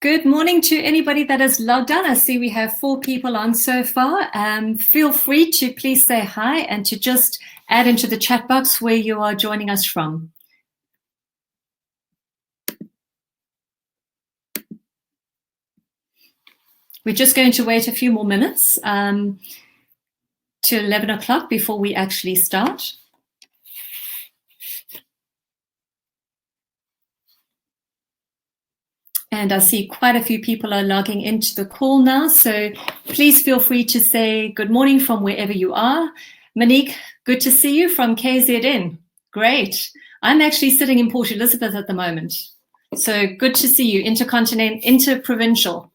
Good morning to anybody that has logged on. I see we have 4 people on so far. Feel free to please say hi and to just add into the chat box where you are joining us from. We're just going to wait a few more minutes to 11 o'clock before we actually start. And I see quite a few people are logging into the call now. So please feel free to say good morning from wherever you are. Monique, good to see you from KZN. Great. I'm actually sitting in Port Elizabeth at the moment. So good to see you, interprovincial.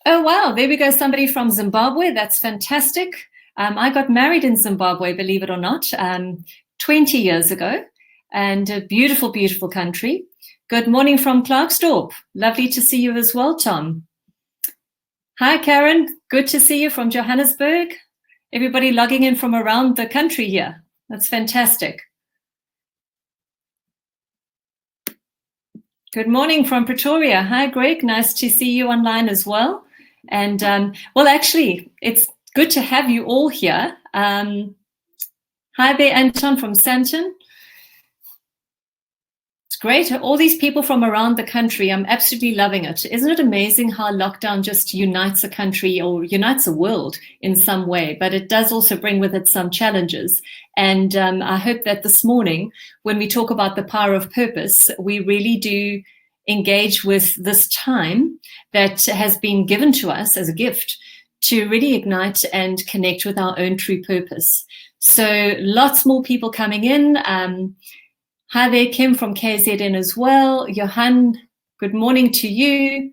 Oh, wow. There we go. Somebody from Zimbabwe. That's fantastic. I got married in Zimbabwe, believe it or not, 20 years ago. And a beautiful, beautiful country. Good morning from Klerksdorp. Lovely to see you as well, Tom. Hi, Karen. Good to see you from Johannesburg. Everybody logging in from around the country here. That's fantastic. Good morning from Pretoria. Hi, Greg. Nice to see you online as well. And, well, actually, it's good to have you all here. Hi there, Anton from Santon. Great. All these people from around the country. I'm absolutely loving it. Isn't it amazing how lockdown just unites a country or unites a world in some way? But it does also bring with it some challenges. And I hope that this morning, when we talk about the power of purpose, we really do engage with this time that has been given to us as a gift to really ignite and connect with our own true purpose. So lots more people coming in. Hi there, Kim from KZN as well. Johan, good morning to you.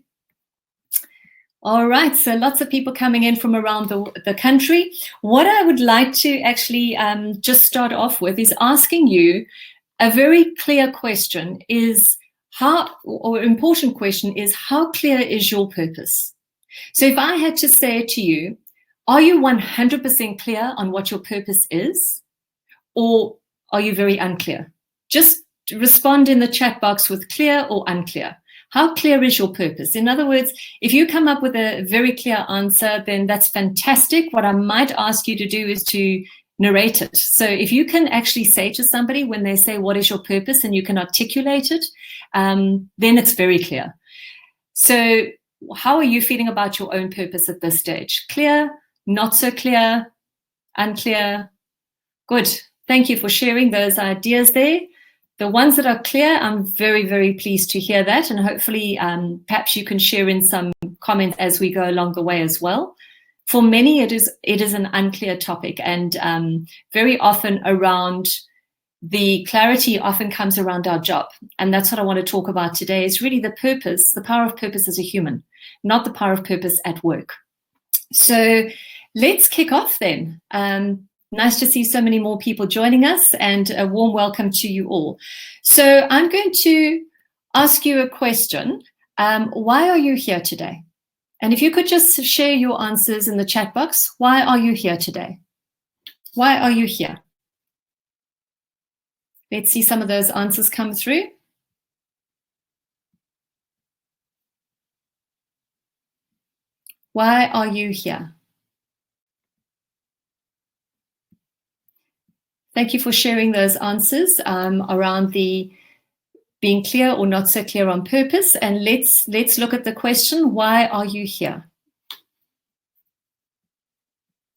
All right, so lots of people coming in from around the country. What I would like to actually just start off with is asking you a very clear question is important question is, how clear is your purpose? So if I had to say to you, are you 100% clear on what your purpose is? Or are you very unclear? Just respond in the chat box with clear or unclear. How clear is your purpose? In other words, if you come up with a very clear answer, then that's fantastic. What I might ask you to do is to narrate it. So if you can actually say to somebody when they say, what is your purpose? And you can articulate it, then it's very clear. So how are you feeling about your own purpose at this stage? Clear, not so clear, unclear? Good. Thank you for sharing those ideas there. The ones that are clear, I'm very, very pleased to hear that. And hopefully, perhaps you can share in some comments as we go along the way as well. For many, it is an unclear topic. And very often around the clarity often comes around our job. And that's what I want to talk about today is really the purpose, the power of purpose as a human, not the power of purpose at work. So let's kick off then. Nice to see so many more people joining us and a warm welcome to you all. So I'm going to ask you a question. Why are you here today? And if you could just share your answers in the chat box. Why are you here today? Why are you here? Let's see some of those answers come through. Why are you here? Thank you for sharing those answers around the being clear or not so clear on purpose. And let's look at the question, why are you here?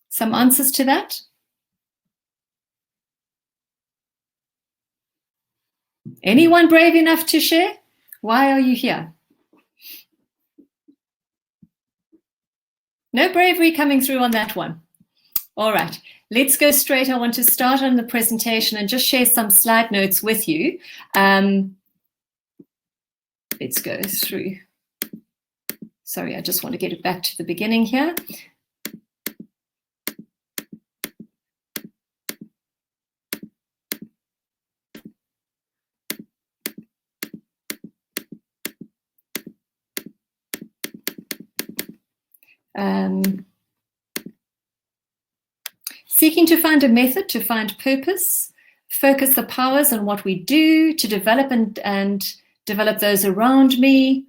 Some answers to that? Anyone brave enough to share? Why are you here? No bravery coming through on that one. All right, let's go straight. I want to start on the presentation and just share some slide notes with you. let's go through. Sorry, I just want to get it back to the beginning here. Seeking to find a method to find purpose, focus the powers on what we do, to develop and develop those around me.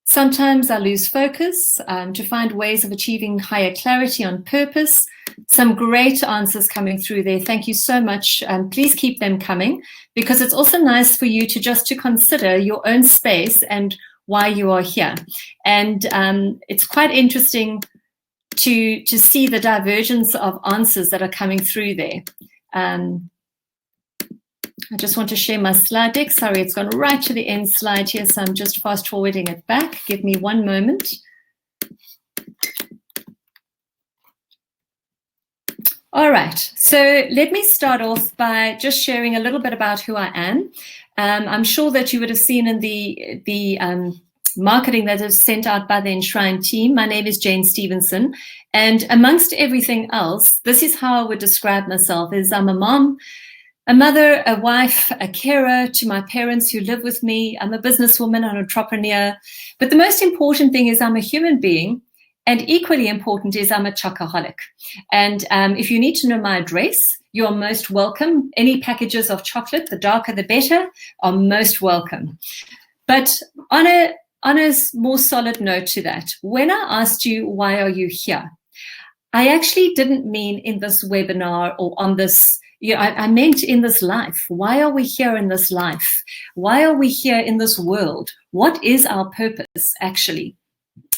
Sometimes I lose focus, to find ways of achieving higher clarity on purpose. Some great answers coming through there. Thank you so much. Please keep them coming, because it's also nice for you to consider your own space and why you are here. And it's quite interesting to see the divergence of answers that are coming through there. I just want to share my slide deck. Sorry, it's gone right to the end slide here, so I'm just fast forwarding it back. Give me one moment. All right, so let me start off by just sharing a little bit about who I am. I'm sure that you would have seen in the marketing that is sent out by the Enshrine team. My name is Jane Stevenson, and amongst everything else, this is how I would describe myself: is I'm a mom, a mother, a wife, a carer to my parents who live with me. I'm a businesswoman, an entrepreneur. But the most important thing is I'm a human being, and equally important is I'm a chocoholic. And if you need to know my address, you're most welcome. Any packages of chocolate, the darker the better, are most welcome. But on a more solid note to that, when I asked you, why are you here? I actually didn't mean in this webinar or on this, I meant in this life. Why are we here in this life? Why are we here in this world? What is our purpose, actually?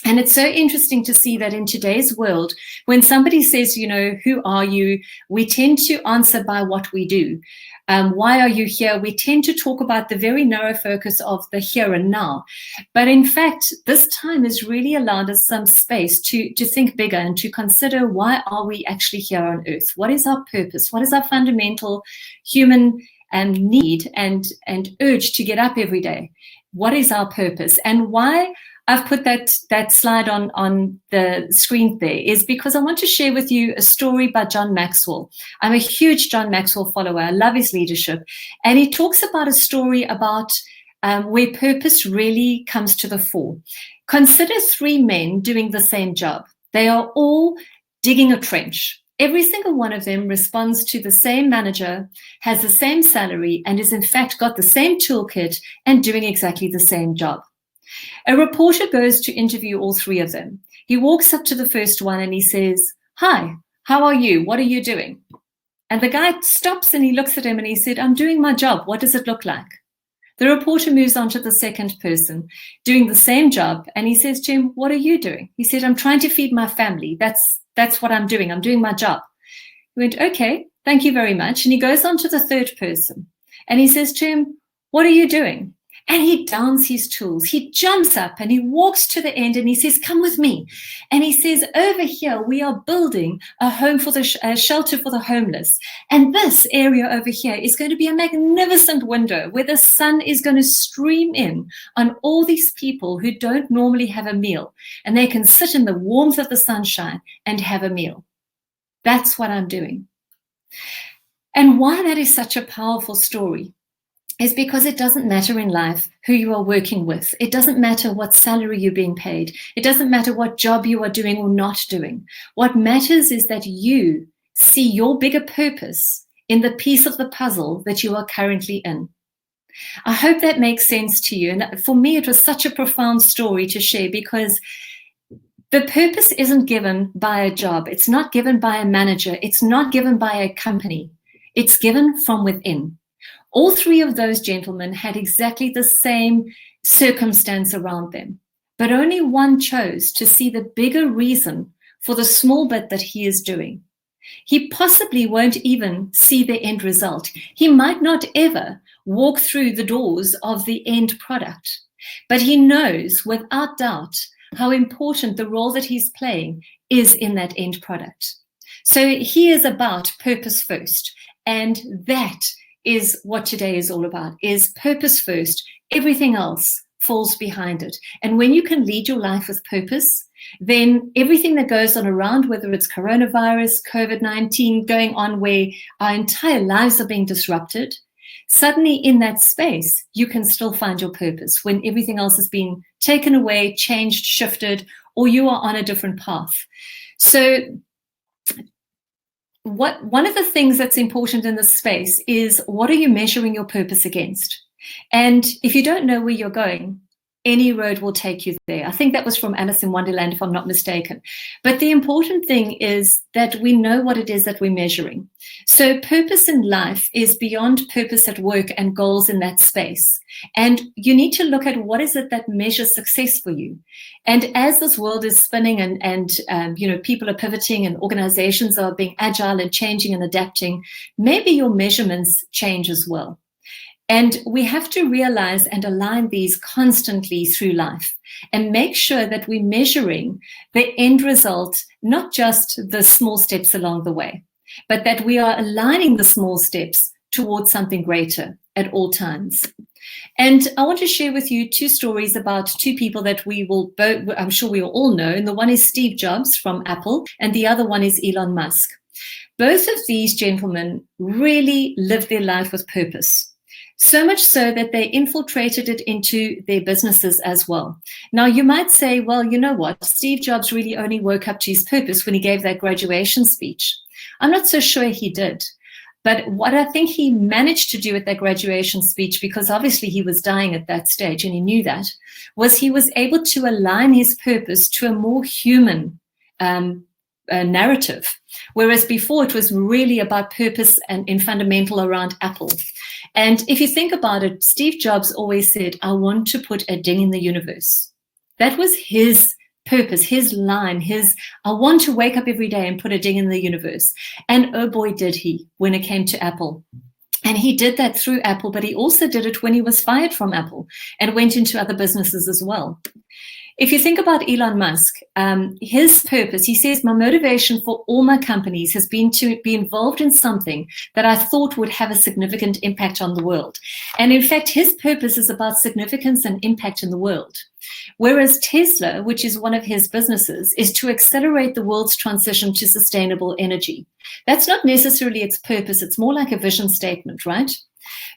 And it's so interesting to see that in today's world, when somebody says, who are you? We tend to answer by what we do. Why are you here? We tend to talk about the very narrow focus of the here and now. But in fact, this time has really allowed us some space to think bigger and to consider, why are we actually here on Earth? What is our purpose? What is our fundamental human need and urge to get up every day? What is our purpose? And why I've put that slide on the screen there is because I want to share with you a story by John Maxwell. I'm a huge John Maxwell follower. I love his leadership. And he talks about a story about where purpose really comes to the fore. Consider three men doing the same job. They are all digging a trench. Every single one of them responds to the same manager, has the same salary, and is in fact got the same toolkit and doing exactly the same job. A reporter goes to interview all three of them. He walks up to the first one and he says, "Hi, how are you? What are you doing?" And the guy stops and he looks at him and he said, "I'm doing my job. What does it look like?" The reporter moves on to the second person doing the same job. And he says, "Jim, what are you doing?" He said, "I'm trying to feed my family. That's what I'm doing. I'm doing my job." He went, "Okay, thank you very much." And he goes on to the third person and he says, "Jim, what are you doing?" And he downs his tools. He jumps up and he walks to the end and he says, "Come with me." And he says, "Over here, we are building a home for the shelter for the homeless. And this area over here is going to be a magnificent window where the sun is going to stream in on all these people who don't normally have a meal. And they can sit in the warmth of the sunshine and have a meal. That's what I'm doing." And why that is such a powerful story is because it doesn't matter in life who you are working with. It doesn't matter what salary you're being paid. It doesn't matter what job you are doing or not doing. What matters is that you see your bigger purpose in the piece of the puzzle that you are currently in. I hope that makes sense to you. And for me, it was such a profound story to share because the purpose isn't given by a job. It's not given by a manager. It's not given by a company. It's given from within. All three of those gentlemen had exactly the same circumstance around them, but only one chose to see the bigger reason for the small bit that he is doing. He possibly won't even see the end result. He might not ever walk through the doors of the end product, but he knows without doubt how important the role that he's playing is in that end product. So he is about purpose first, and that is what today is all about, is purpose first, everything else falls behind it. And when you can lead your life with purpose, then everything that goes on around, whether it's coronavirus, COVID-19 going on where our entire lives are being disrupted, suddenly in that space, you can still find your purpose when everything else has been taken away, changed, shifted, or you are on a different path. So one of the things that's important in this space is, what are you measuring your purpose against? And if you don't know where you're going, any road will take you there. I think that was from Alice in Wonderland, if I'm not mistaken. But the important thing is that we know what it is that we're measuring. So purpose in life is beyond purpose at work and goals in that space. And you need to look at what is it that measures success for you. And as this world is spinning and people are pivoting and organizations are being agile and changing and adapting, maybe your measurements change as well. And we have to realize and align these constantly through life and make sure that we're measuring the end result, not just the small steps along the way, but that we are aligning the small steps towards something greater at all times. And I want to share with you two stories about two people that we will both, I'm sure we all know. And the one is Steve Jobs from Apple, and the other one is Elon Musk. Both of these gentlemen really lived their life with purpose. So much so that they infiltrated it into their businesses as well. Now, you might say, well, you know what? Steve Jobs really only woke up to his purpose when he gave that graduation speech. I'm not so sure he did. But what I think he managed to do at that graduation speech, because obviously he was dying at that stage and he knew that, was he was able to align his purpose to a more human narrative. Whereas before it was really about purpose and in fundamental around Apple. And if you think about it, Steve Jobs always said, I want to put a ding in the universe. That was his purpose, his line, I want to wake up every day and put a ding in the universe. And oh boy, did he, when it came to Apple. And he did that through Apple, but he also did it when he was fired from Apple and went into other businesses as well. If you think about Elon Musk, his purpose, he says, my motivation for all my companies has been to be involved in something that I thought would have a significant impact on the world. And in fact, his purpose is about significance and impact in the world. Whereas Tesla, which is one of his businesses, is to accelerate the world's transition to sustainable energy. That's not necessarily its purpose. It's more like a vision statement, right?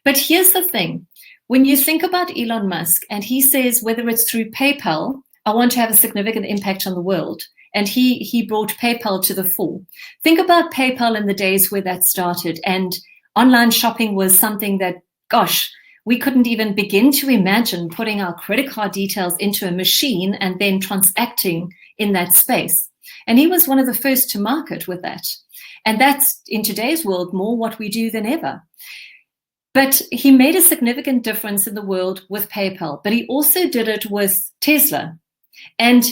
But here's the thing. When you think about Elon Musk, and he says, whether it's through PayPal, I want to have a significant impact on the world. And he brought PayPal to the fore. Think about PayPal in the days where that started. And online shopping was something that, gosh, we couldn't even begin to imagine putting our credit card details into a machine and then transacting in that space. And he was one of the first to market with that. And that's, in today's world, more what we do than ever. But he made a significant difference in the world with PayPal. But he also did it with Tesla. And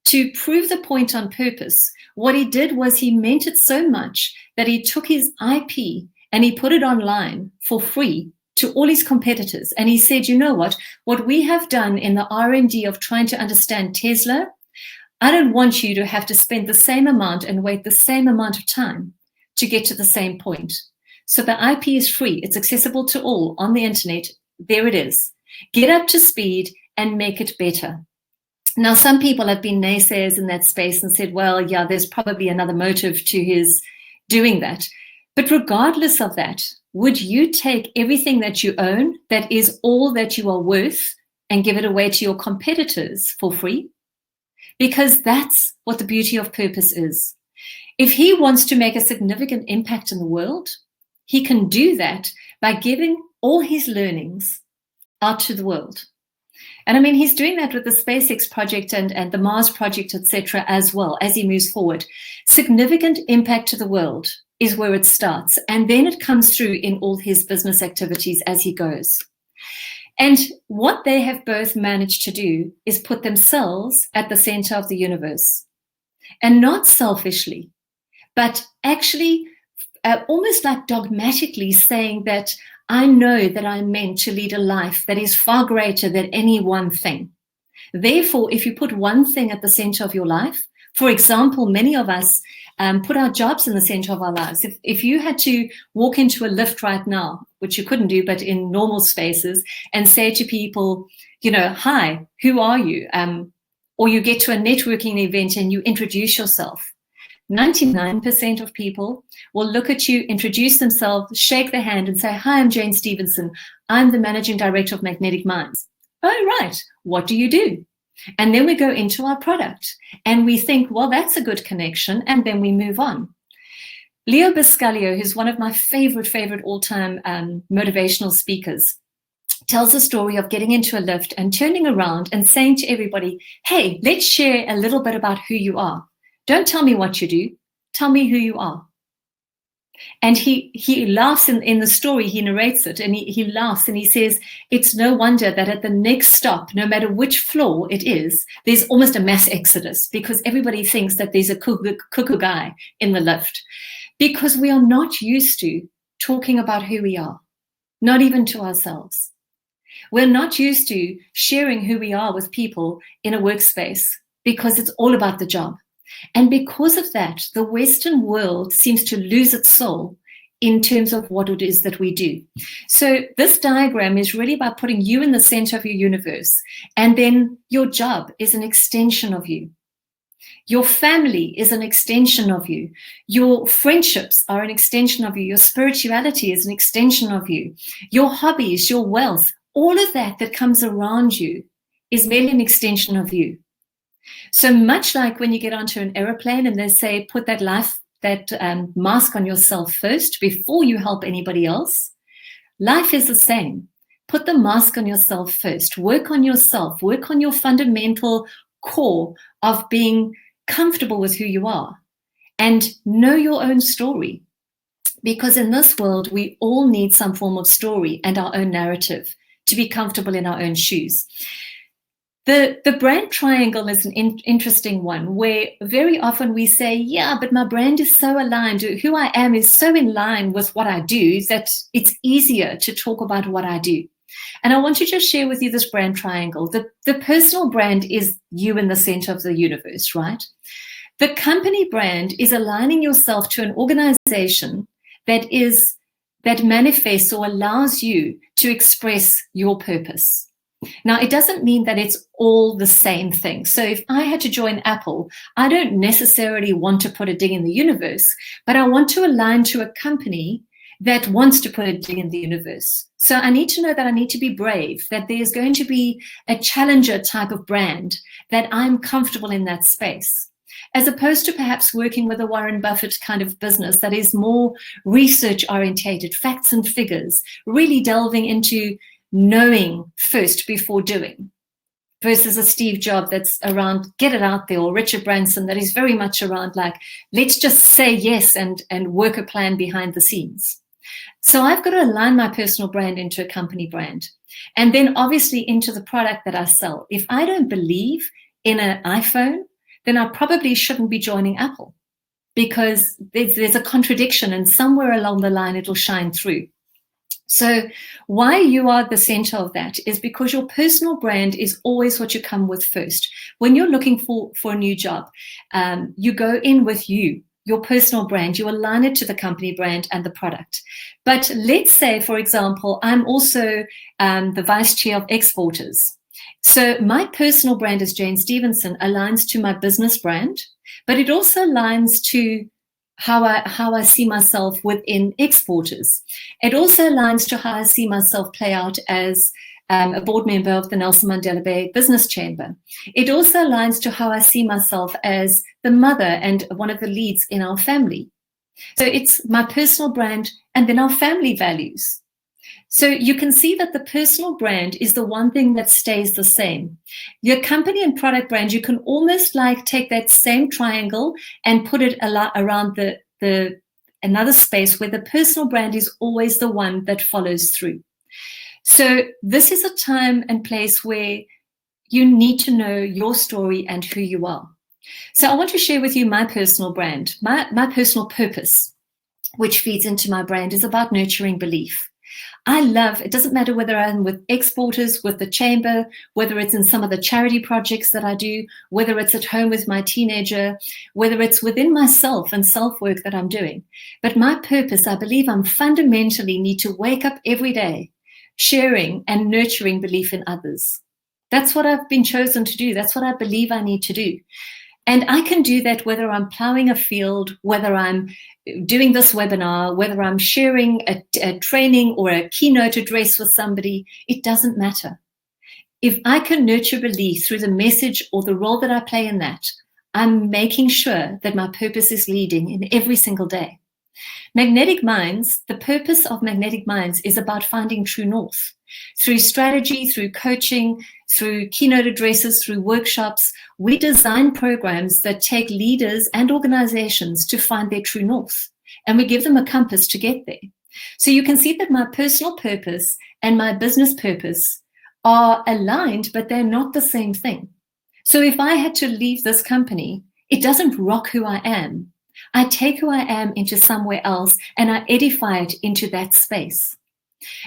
to prove the point on purpose, what he did was he meant it so much that he took his IP and he put it online for free to all his competitors. And he said, you know what we have done in the R&D of trying to understand Tesla, I don't want you to have to spend the same amount and wait the same amount of time to get to the same point. So the IP is free. It's accessible to all on the internet. There it is. Get up to speed and make it better. Now, some people have been naysayers in that space and said, well, yeah, there's probably another motive to his doing that. But regardless of that, would you take everything that you own, that is all that you are worth, and give it away to your competitors for free? Because that's what the beauty of purpose is. If he wants to make a significant impact in the world, he can do that by giving all his learnings out to the world. And I mean, he's doing that with the SpaceX project and the Mars project, etc., as well as he moves forward. Significant impact to the world is where it starts. And then it comes through in all his business activities as he goes. And what they have both managed to do is put themselves at the center of the universe. And not selfishly, but actually almost like dogmatically saying that I know that I'm meant to lead a life that is far greater than any one thing. Therefore, if you put one thing at the center of your life, for example, many of us put our jobs in the center of our lives. If you had to walk into a lift right now, which you couldn't do, but in normal spaces, and say to people, hi, who are you? Or you get to a networking event and you introduce yourself. 99% of people will look at you, introduce themselves, shake their hand and say, hi, I'm Jane Stevenson. I'm the managing director of Magnetic Minds. Oh, right. What do you do? And then we go into our product and we think, well, that's a good connection. And then we move on. Leo Buscaglia, who's one of my favorite all-time motivational speakers, tells the story of getting into a lift and turning around and saying to everybody, hey, let's share a little bit about who you are. Don't tell me what you do. Tell me who you are. And he laughs in the story, he narrates it, and he laughs and he says, it's no wonder that at the next stop, no matter which floor it is, there's almost a mass exodus because everybody thinks that there's a cuckoo guy in the lift. Because we are not used to talking about who we are, not even to ourselves. We're not used to sharing who we are with people in a workspace because it's all about the job. And because of that, the Western world seems to lose its soul in terms of what it is that we do. So this diagram is really about putting you in the center of your universe. And then your job is an extension of you. Your family is an extension of you. Your friendships are an extension of you. Your spirituality is an extension of you. Your hobbies, your wealth, all of that comes around you is merely an extension of you. So much like when you get onto an airplane and they say, put that mask on yourself first before you help anybody else, life is the same. Put the mask on yourself first. Work on yourself. Work on your fundamental core of being comfortable with who you are and know your own story. Because in this world, we all need some form of story and our own narrative to be comfortable in our own shoes. The brand triangle is an interesting one where very often we say, yeah, but my brand is so aligned. Who I am is so in line with what I do that it's easier to talk about what I do. And I want to just share with you this brand triangle. The personal brand is you in the center of the universe, right? The company brand is aligning yourself to an organization that manifests or allows you to express your purpose. Now, it doesn't mean that it's all the same thing. So if I had to join Apple, I don't necessarily want to put a dig in the universe, but I want to align to a company that wants to put a dig in the universe. So I need to know that I need to be brave, that there's going to be a challenger type of brand, that I'm comfortable in that space, as opposed to perhaps working with a Warren Buffett kind of business that is more research orientated, facts and figures, really delving into knowing first before doing, versus a Steve Jobs that's around get it out there, or Richard Branson that is very much around like, let's just say yes and work a plan behind the scenes. So I've got to align my personal brand into a company brand, and then obviously into the product that I sell. If I don't believe in an iPhone, then I probably shouldn't be joining Apple, because there's a contradiction, and somewhere along the line it'll shine through. So why you are the center of that is because your personal brand is always what you come with first. When you're looking for a new job, you go in with your personal brand, you align it to the company brand and the product. But let's say, for example, I'm also the vice chair of exporters. So my personal brand as Jane Stevenson aligns to my business brand, but it also aligns to how I see myself within exporters. It also aligns to how I see myself play out as a board member of the Nelson Mandela Bay Business Chamber. It also aligns to how I see myself as the mother and one of the leads in our family. So it's my personal brand and then our family values. So you can see that the personal brand is the one thing that stays the same. Your company and product brand, you can almost like take that same triangle and put it around another space where the personal brand is always the one that follows through. So this is a time and place where you need to know your story and who you are. So I want to share with you my personal brand. My personal purpose, which feeds into my brand, is about nurturing belief. I love, it doesn't matter whether I'm with exporters, with the chamber, whether it's in some of the charity projects that I do, whether it's at home with my teenager, whether it's within myself and self-work that I'm doing. But my purpose, I believe I'm fundamentally need to wake up every day sharing and nurturing belief in others. That's what I've been chosen to do. That's what I believe I need to do. And I can do that whether I'm plowing a field, whether I'm doing this webinar, whether I'm sharing a training or a keynote address with somebody. It doesn't matter. If I can nurture belief through the message or the role that I play in that, I'm making sure that my purpose is leading in every single day. Magnetic Minds, the purpose of Magnetic Minds is about finding true north. Through strategy, through coaching, through keynote addresses, through workshops, we design programs that take leaders and organizations to find their true north. And we give them a compass to get there. So you can see that my personal purpose and my business purpose are aligned, but they're not the same thing. So if I had to leave this company, it doesn't rock who I am. I take who I am into somewhere else and I edify it into that space.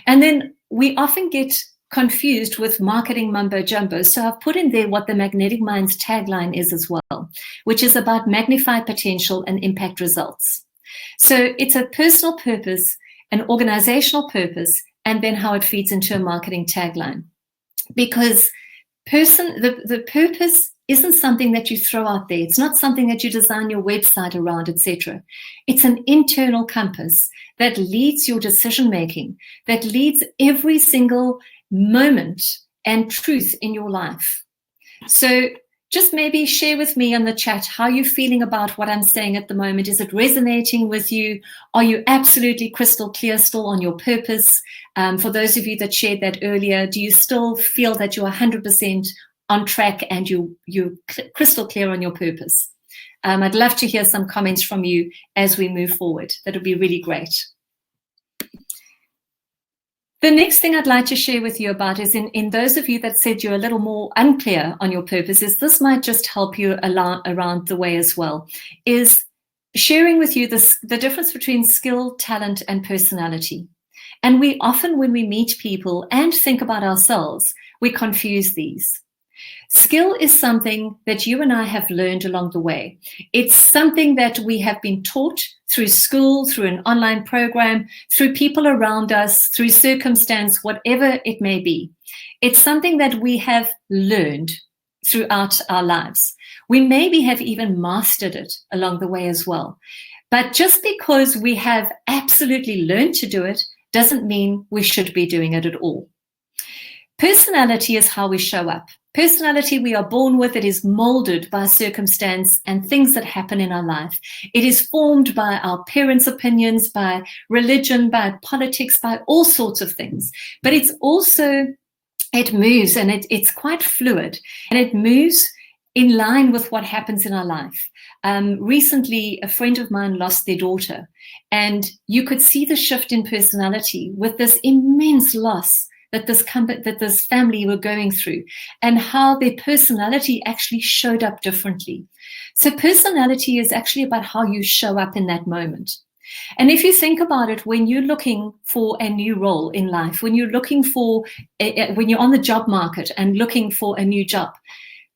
And then we often get confused with marketing mumbo jumbo. So I've put in there what the Magnetic Minds tagline is as well, which is about magnified potential and impact results. So it's a personal purpose, an organizational purpose, and then how it feeds into a marketing tagline. Because the purpose isn't something that you throw out there. It's not something that you design your website around, etc. It's an internal compass that leads your decision making, that leads every single moment and truth in your life. So just maybe share with me on the chat how you're feeling about what I'm saying at the moment. Is it resonating with you? Are you absolutely crystal clear still on your purpose? For those of you that shared that earlier, do you still feel that you're 100% on track and you're crystal clear on your purpose? I'd love to hear some comments from you as we move forward. That would be really great. The next thing I'd like to share with you about is in those of you that said you're a little more unclear on your purpose, is this might just help you around the way as well, is sharing with you the difference between skill, talent, and personality. And we often, when we meet people and think about ourselves, we confuse these. Skill is something that you and I have learned along the way. It's something that we have been taught through school, through an online program, through people around us, through circumstance, whatever it may be. It's something that we have learned throughout our lives. We maybe have even mastered it along the way as well. But just because we have absolutely learned to do it doesn't mean we should be doing it at all. Personality is how we show up. Personality we are born with. It is molded by circumstance and things that happen in our life. It is formed by our parents' opinions, by religion, by politics, by all sorts of things. But it's also, it moves and it's quite fluid, and it moves in line with what happens in our life. Recently, a friend of mine lost their daughter, and you could see the shift in personality with this immense loss that this family were going through, and how their personality actually showed up differently. So personality is actually about how you show up in that moment. And if you think about it, when you're looking for a new role in life, when you're looking for, when you're on the job market and looking for a new job,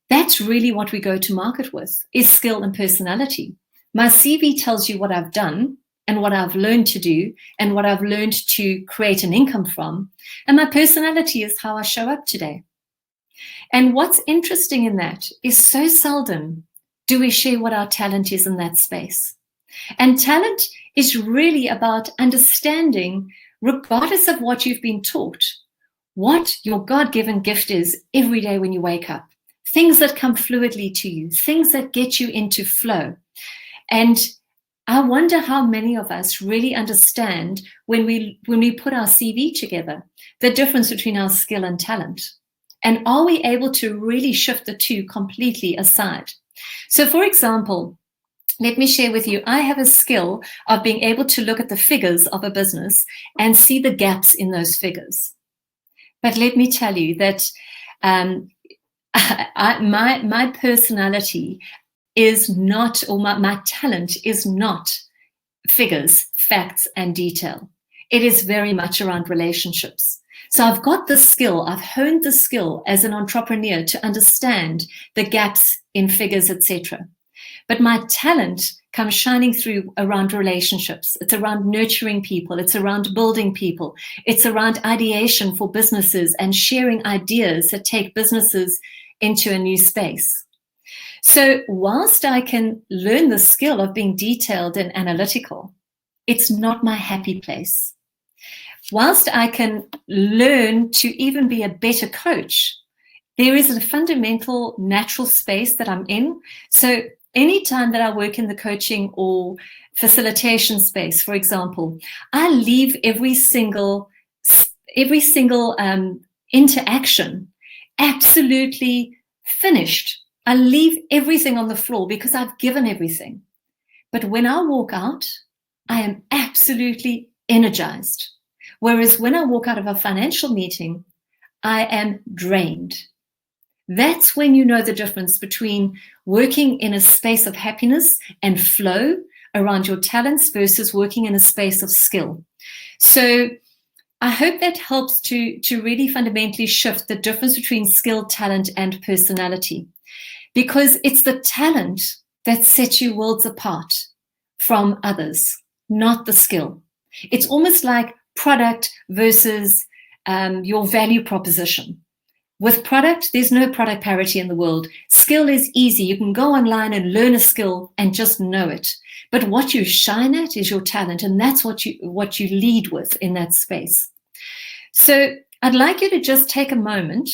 that's really what we go to market with, is skill and personality. My CV tells you what I've done and what I've learned to do and what I've learned to create an income from. And my personality is how I show up today. And what's interesting in that is so seldom do we share what our talent is in that space. And talent is really about understanding, regardless of what you've been taught, what your God-given gift is every day when you wake up. Things that come fluidly to you, things that get you into flow. And I wonder how many of us really understand when we put our CV together, the difference between our skill and talent. And are we able to really shift the two completely aside? So for example, let me share with you, I have a skill of being able to look at the figures of a business and see the gaps in those figures. But let me tell you that my personality is not, or my talent is not figures, facts, and detail. It is very much around relationships. So I've got the skill, I've honed the skill as an entrepreneur to understand the gaps in figures, etc. But my talent comes shining through around relationships. It's around nurturing people. It's around building people. It's around ideation for businesses and sharing ideas that take businesses into a new space. So whilst I can learn the skill of being detailed and analytical, it's not my happy place. Whilst I can learn to even be a better coach, there is a fundamental natural space that I'm in. So anytime that I work in the coaching or facilitation space, for example, I leave every single interaction absolutely finished. I leave everything on the floor because I've given everything. But when I walk out, I am absolutely energized. Whereas when I walk out of a financial meeting, I am drained. That's when you know the difference between working in a space of happiness and flow around your talents versus working in a space of skill. So I hope that helps to really fundamentally shift the difference between skill, talent, and personality, because it's the talent that sets you worlds apart from others, not the skill. It's almost like product versus your value proposition. With product, there's no product parity in the world. Skill is easy. You can go online and learn a skill and just know it. But what you shine at is your talent, and that's what you lead with in that space. So I'd like you to just take a moment,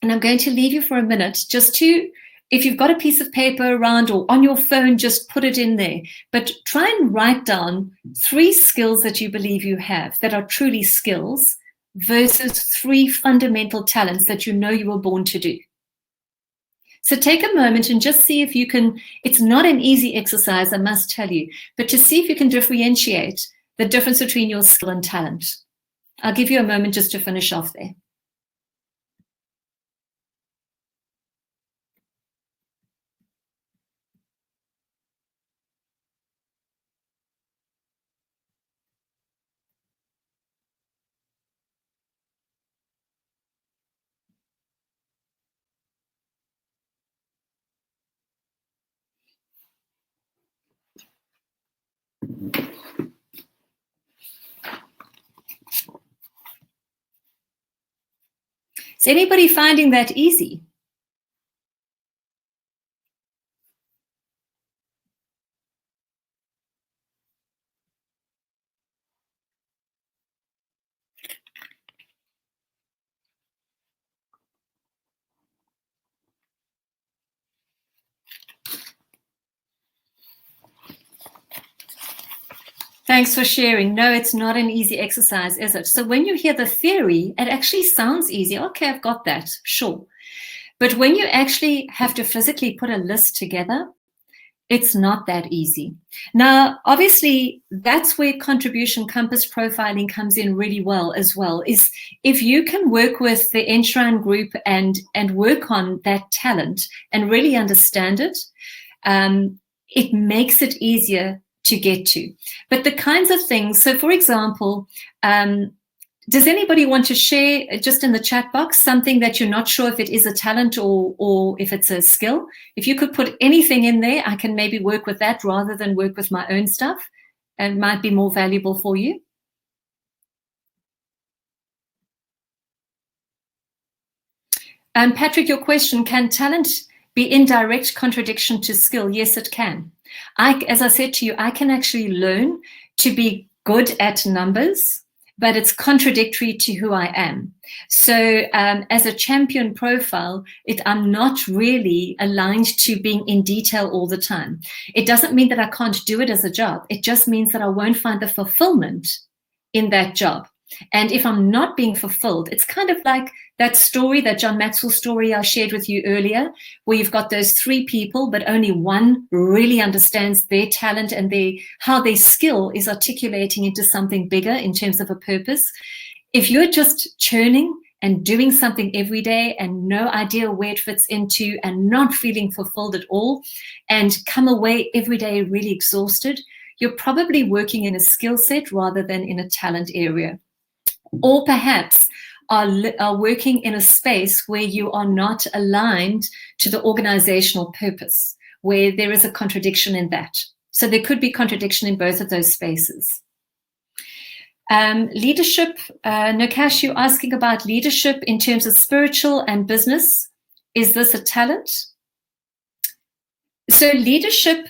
and I'm going to leave you for a minute just to, if you've got a piece of paper around or on your phone, just put it in there. But try and write down 3 skills that you believe you have that are truly skills versus 3 fundamental talents that you know you were born to do. So take a moment and just see if you can, it's not an easy exercise, I must tell you, but to see if you can differentiate the difference between your skill and talent. I'll give you a moment just to finish off there. Is anybody finding that easy? Thanks for sharing. No, it's not an easy exercise, is it? So when you hear the theory, it actually sounds easy. Okay, I've got that, sure. But when you actually have to physically put a list together, it's not that easy. Now, obviously, that's where contribution compass profiling comes in really well as well, is if you can work with the Enshrine group and work on that talent and really understand it, it makes it easier to get to. But the kinds of things, so for example, does anybody want to share just in the chat box something that you're not sure if it is a talent or if it's a skill? If you could put anything in there, I can maybe work with that rather than work with my own stuff, and it might be more valuable for you. And Patrick, your question, can talent be in direct contradiction to skill? Yes, it can. As I said to you, I can actually learn to be good at numbers, but it's contradictory to who I am. So as a champion profile, I'm not really aligned to being in detail all the time. It doesn't mean that I can't do it as a job. It just means that I won't find the fulfillment in that job. And if I'm not being fulfilled, it's kind of like that story, that John Maxwell story I shared with you earlier, where you've got those 3 people, but only one really understands their talent and how their skill is articulating into something bigger in terms of a purpose. If you're just churning and doing something every day and no idea where it fits into and not feeling fulfilled at all and come away every day really exhausted, you're probably working in a skill set rather than in a talent area. Or perhaps are working in a space where you are not aligned to the organizational purpose, where there is a contradiction in that. So there could be contradiction in both of those spaces. Leadership, Nakash, you're asking about leadership in terms of spiritual and business. Is this a talent? So leadership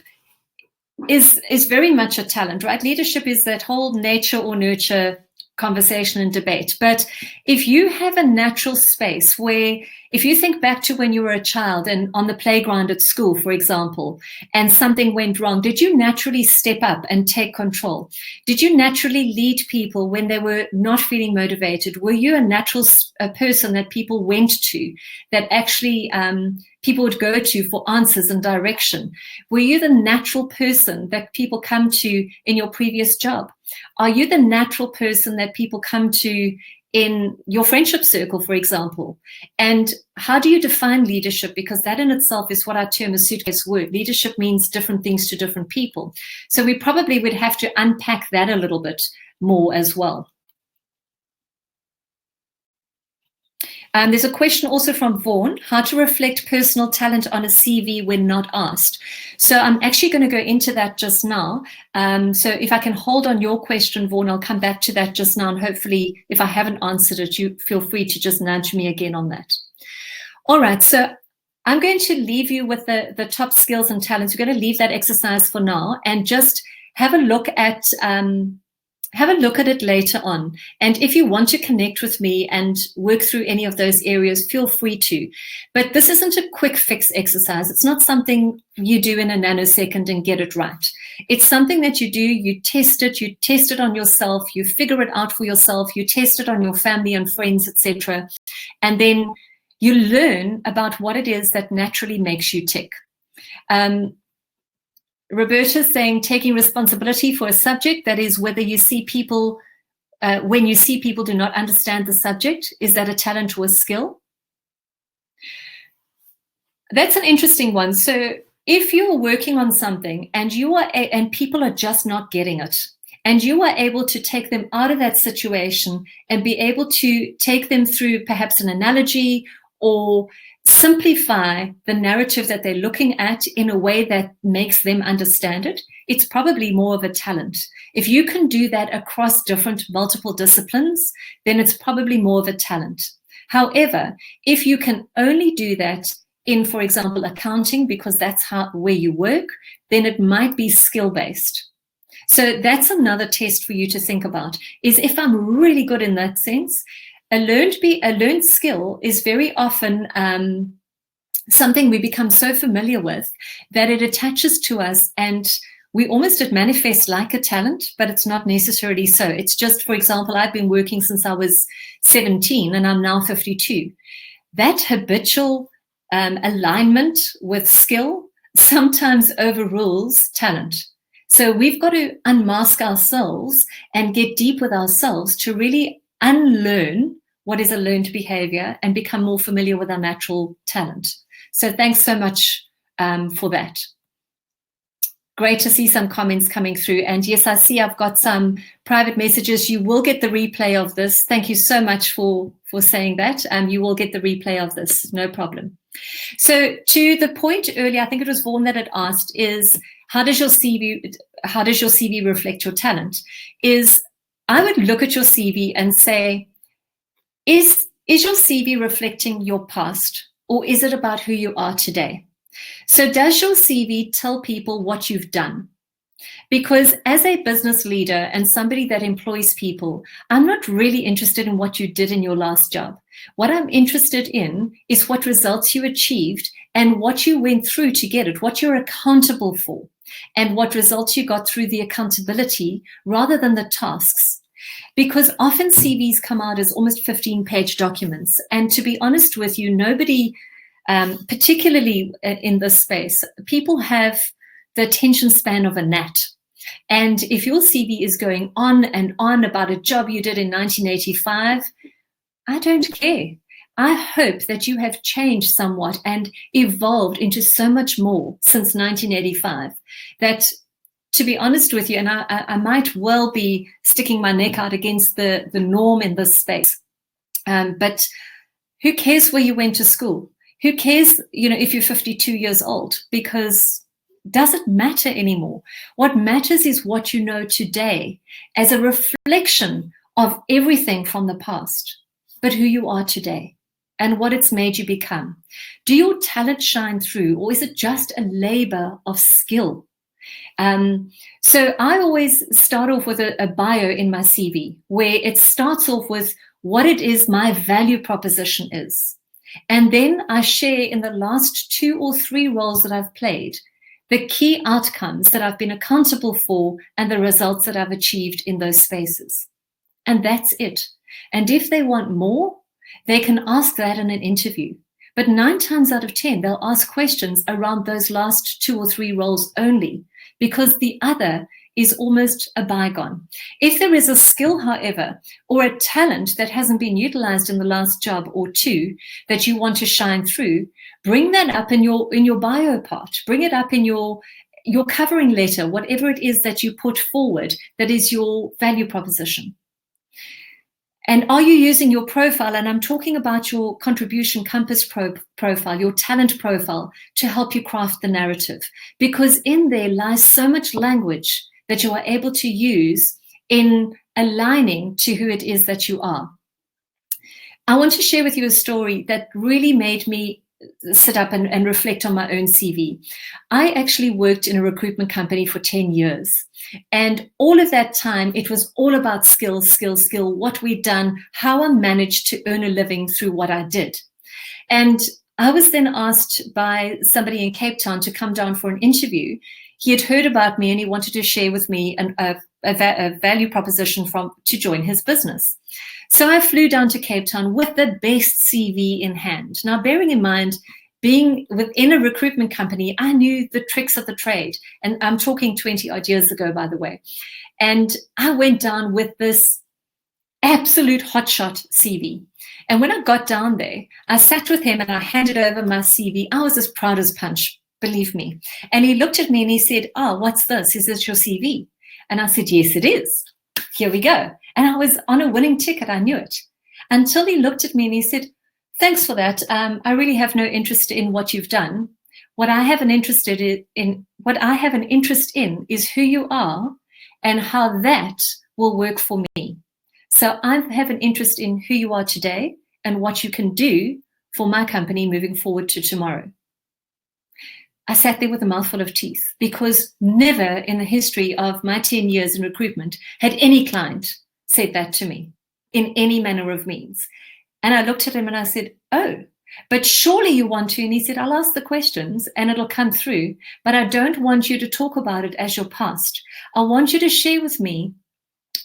is very much a talent, right? Leadership is that whole nature or nurture conversation and debate. But if you have a natural space where, if you think back to when you were a child and on the playground at school, for example, and something went wrong, did you naturally step up and take control? Did you naturally lead people when they were not feeling motivated? Were you a natural person that people went to, that actually people would go to for answers and direction? Were you the natural person that people come to in your previous job? Are you the natural person that people come to in your friendship circle, for example? And how do you define leadership? Because that in itself is what I term a suitcase word. Leadership means different things to different people. So we probably would have to unpack that a little bit more as well. There's a question also from Vaughan, how to reflect personal talent on a CV when not asked. So I'm actually going to go into that just now. So if I can hold on your question, Vaughan, I'll come back to that just now. And hopefully, if I haven't answered it, you feel free to just nudge me again on that. All right, so I'm going to leave you with the top skills and talents. We're going to leave that exercise for now and just have a look at it later on. And if you want to connect with me and work through any of those areas, feel free to. But this isn't a quick fix exercise. It's not something you do in a nanosecond and get it right. It's something that you do, you test it on yourself, you figure it out for yourself, you test it on your family and friends, etc. And then you learn about what it is that naturally makes you tick. Roberta's saying taking responsibility for a subject, that is whether you see people, when you see people do not understand the subject, is that a talent or a skill? That's an interesting one. So if you're working on something and and people are just not getting it, and you are able to take them out of that situation and be able to take them through perhaps an analogy or simplify the narrative that they're looking at in a way that makes them understand it, it's probably more of a talent. If you can do that across multiple disciplines, then it's probably more of a talent. However, if you can only do that in, for example, accounting, because that's where you work, then it might be skill-based. So that's another test for you to think about, is if I'm really good in that sense. A learned skill is very often something we become so familiar with that it attaches to us, and it manifests like a talent, but it's not necessarily so. It's just, for example, I've been working since I was 17 and I'm now 52. That habitual alignment with skill sometimes overrules talent. So we've got to unmask ourselves and get deep with ourselves to really unlearn what is a learned behavior and become more familiar with our natural talent. So thanks so much for that. Great to see some comments coming through. And yes, I see I've got some private messages. You will get the replay of this. Thank you so much for saying that. You will get the replay of this, no problem. So to the point earlier, I think it was Vaughan that had asked, is how does your CV reflect your talent? I would look at your CV and say, is your CV reflecting your past, or is it about who you are today? So does your CV tell people what you've done? Because as a business leader and somebody that employs people, I'm not really interested in what you did in your last job. What I'm interested in is what results you achieved and what you went through to get it, what you're accountable for, and what results you got through the accountability rather than the tasks. Because often CVs come out as almost 15-page documents. And to be honest with you, nobody, particularly in this space, people have the attention span of a gnat. And if your CV is going on and on about a job you did in 1985, I don't care. I hope that you have changed somewhat and evolved into so much more since 1985 that, to be honest with you, and I might well be sticking my neck out against the norm in this space, but who cares where you went to school? Who cares, if you're 52 years old? Because doesn't matter anymore. What matters is what you know today as a reflection of everything from the past, but who you are today and what it's made you become. Do your talent shine through, or is it just a labor of skill? So I always start off with a bio in my CV, where it starts off with what it is my value proposition is. And then I share in the last 2 or 3 roles that I've played, the key outcomes that I've been accountable for and the results that I've achieved in those spaces. And that's it. And if they want more, they can ask that in an interview. But 9 times out of 10, they'll ask questions around those last 2 or 3 roles only, because the other is almost a bygone. If there is a skill, however, or a talent that hasn't been utilized in the last job or 2 that you want to shine through, bring that up in your bio part. Bring it up in your covering letter, whatever it is that you put forward that is your value proposition. And are you using your profile? And I'm talking about your contribution compass profile, your talent profile, to help you craft the narrative. Because in there lies so much language that you are able to use in aligning to who it is that you are. I want to share with you a story that really made me sit up and reflect on my own CV. I actually worked in a recruitment company for 10 years. And all of that time, it was all about skill, what we'd done, how I managed to earn a living through what I did. And I was then asked by somebody in Cape Town to come down for an interview. He had heard about me and he wanted to share with me a value proposition to join his business. So I flew down to Cape Town with the best CV in hand. Now, bearing in mind, being within a recruitment company, I knew the tricks of the trade. And I'm talking 20 odd years ago, by the way. And I went down with this absolute hotshot CV. And when I got down there, I sat with him and I handed over my CV. I was as proud as punch, believe me. And he looked at me and he said, "Oh, what's this? Is this your CV?" And I said, "Yes, it is. Here we go." And I was on a winning ticket. I knew it. Until he looked at me and he said, "Thanks for that. I really have no interest in what you've done. What I have an interest in is who you are and how that will work for me. So I have an interest in who you are today and what you can do for my company moving forward to tomorrow." I sat there with a mouthful of teeth, because never in the history of my 10 years in recruitment had any client said that to me in any manner of means. And I looked at him and I said, "Oh, but surely you want to." And he said, "I'll ask the questions and it'll come through, but I don't want you to talk about it as your past. I want you to share with me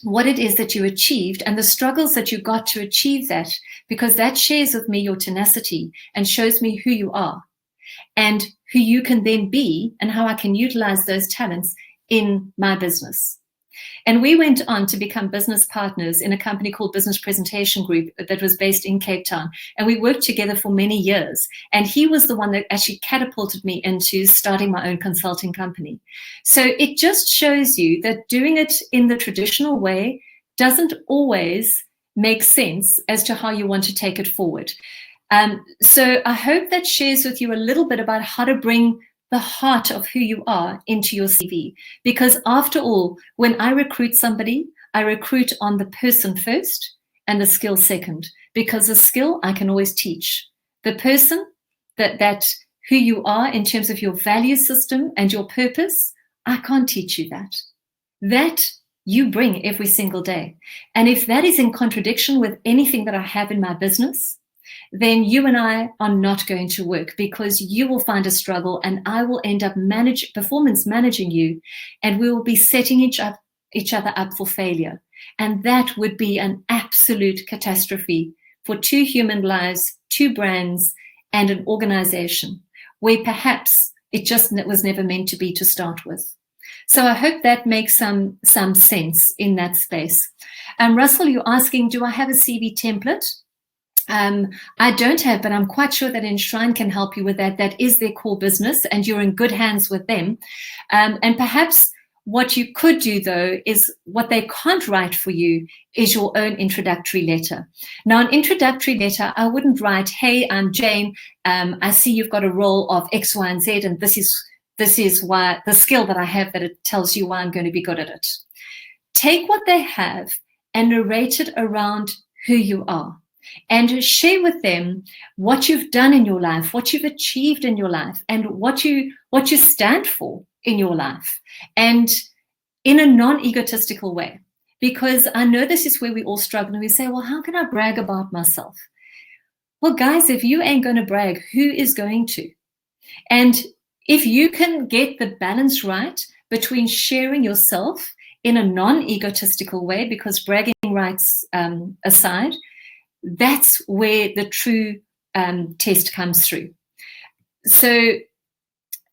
what it is that you achieved and the struggles that you got to achieve that, because that shares with me your tenacity and shows me who you are and who you can then be and how I can utilize those talents in my business." And we went on to become business partners in a company called Business Presentation Group that was based in Cape Town. And we worked together for many years. And he was the one that actually catapulted me into starting my own consulting company. So it just shows you that doing it in the traditional way doesn't always make sense as to how you want to take it forward. So I hope that shares with you a little bit about how to bring the heart of who you are into your CV. Because after all, when I recruit somebody, I recruit on the person first and the skill second, because the skill I can always teach. The person, that who you are in terms of your value system and your purpose, I can't teach you that. That you bring every single day. And if that is in contradiction with anything that I have in my business, then you and I are not going to work, because you will find a struggle and I will end up performance managing you, and we will be setting each other up for failure. And that would be an absolute catastrophe for 2 human lives, 2 brands, and an organization where perhaps it just was never meant to be to start with. So I hope that makes some sense in that space. Russell, you're asking, do I have a CV template? I don't have, but I'm quite sure that Enshrine can help you with that. That is their core business and you're in good hands with them. And perhaps what you could do, though, is what they can't write for you is your own introductory letter. Now, an introductory letter, I wouldn't write, "Hey, I'm Jane. I see you've got a role of X, Y, and Z, and this is this is why the skill that I have, that it tells you why I'm going to be good at it. Take what they have and narrate it around who you are, and share with them what you've done in your life, what you've achieved in your life, and what you stand for in your life, and in a non-egotistical way. Because I know this is where we all struggle, and we say, well, how can I brag about myself? Well, guys, if you ain't going to brag, who is going to? And if you can get the balance right between sharing yourself in a non-egotistical way, because bragging rights aside, that's where the true test comes through. So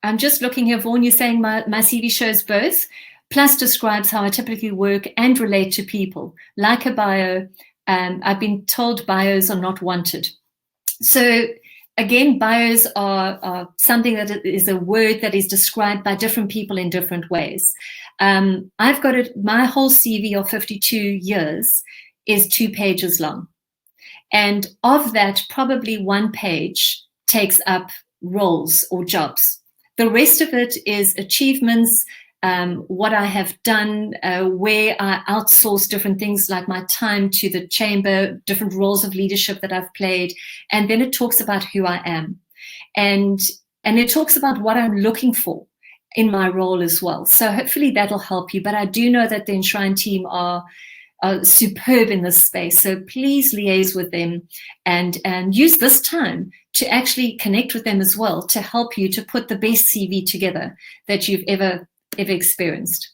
I'm just looking here, Vaughan, you're saying my CV shows both, plus describes how I typically work and relate to people. Like a bio, I've been told bios are not wanted. So again, bios are something that is a word that is described by different people in different ways. I've got it, my whole CV of 52 years is 2 pages long. And of that, probably 1 page takes up roles or jobs. The rest of it is achievements, what I have done, where I outsource different things like my time to the chamber, different roles of leadership that I've played. And then it talks about who I am. And it talks about what I'm looking for in my role as well. So hopefully that'll help you. But I do know that the Enshrine team are superb in this space. So please liaise with them and use this time to actually connect with them as well, to help you to put the best CV together that you've ever experienced.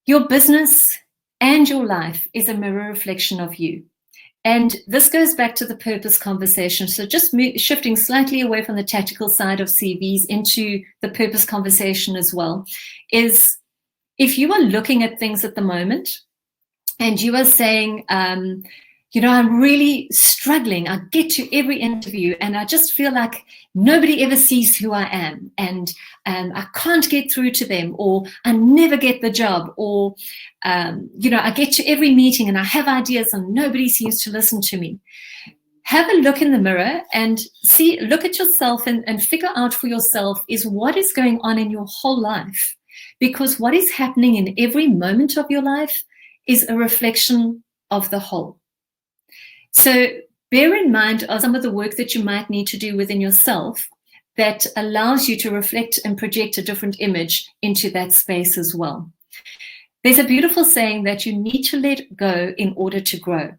Your business and your life is a mirror reflection of you. And this goes back to the purpose conversation. So just shifting slightly away from the tactical side of CVs into the purpose conversation as well, is if you are looking at things at the moment and you are saying, I'm really struggling. I get to every interview and I just feel like nobody ever sees who I am, and I can't get through to them, or I never get the job, or, I get to every meeting and I have ideas and nobody seems to listen to me. Have a look in the mirror and look at yourself and figure out for yourself is what is going on in your whole life. Because what is happening in every moment of your life is a reflection of the whole. So bear in mind some of the work that you might need to do within yourself that allows you to reflect and project a different image into that space as well. There's a beautiful saying that you need to let go in order to grow.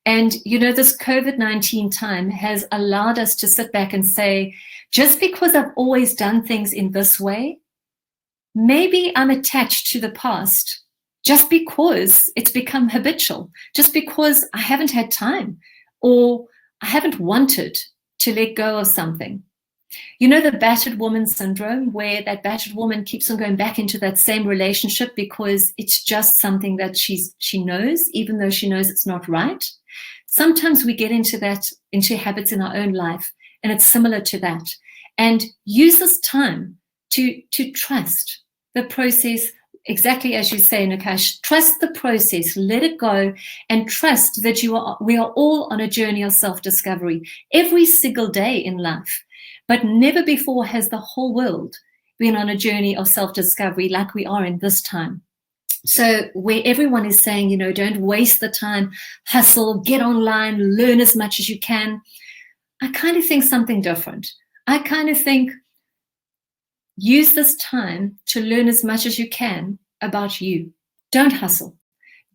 And, this COVID-19 time has allowed us to sit back and say, just because I've always done things in this way, maybe I'm attached to the past just because it's become habitual, just because I haven't had time or I haven't wanted to let go of something. The battered woman syndrome, where that battered woman keeps on going back into that same relationship because it's just something that she knows, even though she knows it's not right. Sometimes we get into habits in our own life, and it's similar to that. And use this time to trust the process. Exactly as you say, Nakash, trust the process, let it go, and trust that we are all on a journey of self-discovery every single day in life. But never before has the whole world been on a journey of self-discovery like we are in this time. So where everyone is saying, don't waste the time, hustle, get online, learn as much as you can, I kind of think something different. I kind of think, use this time to learn as much as you can about you. Don't hustle.